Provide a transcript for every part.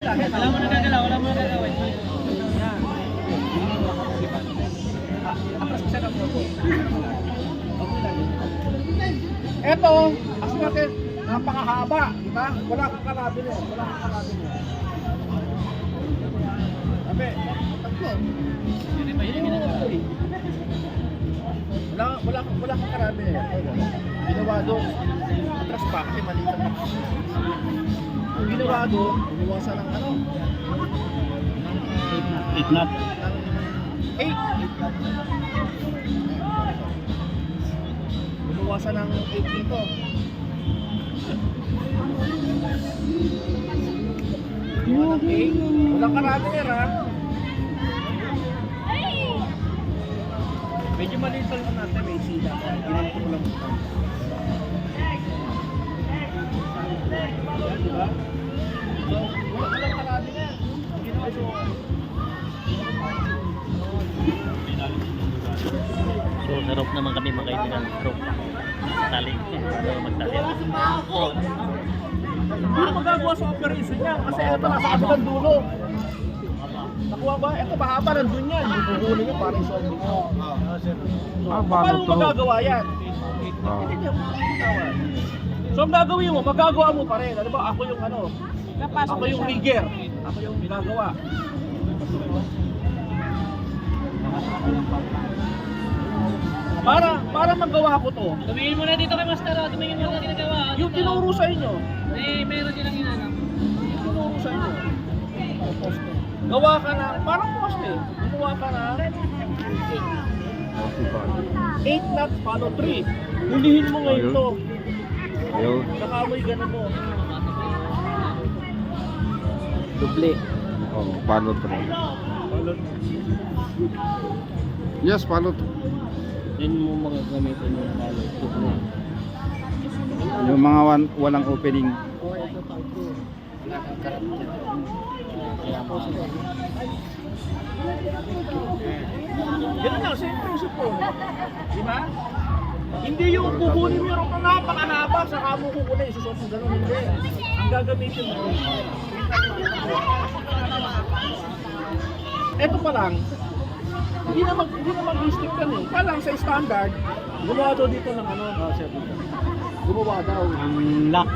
Wala mo na gagalaw, wala mo na gagawin. Eto, as natin, napakahaba, di ba? Wala kang kalabin eh, wala kang kalabin eh. Sabi, tatlo. Hindi ba yun ginagawa? Wala kang karabin eh. Ginawa doon, atras pa kasi mali ka pa. Ang ginawa doon, bumuwasan ng ano? 8 knot. Ng 8. Bumuwasan ng 8 dito. Bumuwasan ng 8. Walang karabin eh, ha? Medyo maliit pa lang natin, may sila. Ginanito ko lang ito. Yan, di ba? So, walang karami na. Ginawa so. So, narop naman kami mga kaibigan. Rope. Tali. Ano magtali? Hindi magagawa sa operation niya kasi ito nasa kabilang dulo. Nakuha ba? Ito mahaba nandun yan. Yung puhunin niya parang solving mo. Paano mo magagawa yan? Hindi niya magagawa. So ang gagawin mo, magagawa mo pa rin. Ano ba? Ako yung ano? Ako yung rigger. Ako yung ginagawa. Para magawa ko to. Tumingin muna dito kay Master. Tumingin muna ginagawa. Yung tinuro sa inyo. Meron din ang ginagawa. Yung tinuro sa inyo. Gawa ka na, parang poste. Gumawa ka na 8 knots, follow 3. Hulihin mo ngayon to. Ayun. Nakamoy ganun mo. Duble. Oh, palot rin. Follow. Yes, palot. Yun mo mga gamitin yung palo. Duble. Yung mga walang opening. Ganun lang, same principle. Di ba? Hindi yung kukunin mo yung napakahaba sa kamo kukunin, isusot mo ganun, hindi. Ang gagamitin mo. Ito pa lang, hindi na mag-restrict ka eh. Kaya lang sa standard, gumawa daw dito ng ano, gumawa daw. Ang lock.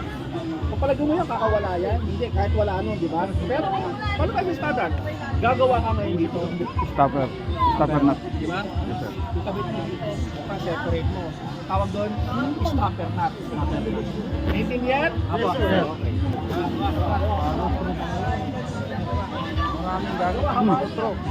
Kapag mo yan, kakawala yan. Hindi, kahit wala ano, di ba? Pero, paano ba yung standard? Gagawa ka ngayon dito. Stopper. Stopper nut. Di ba? Yes, sir. Itabit mo dito, separate mo. Tawag doon, stopper nut. Stopper nut. Naintindihan? Apo, Yes, sir. sir. Okay. Maraming gagawa. Gawa.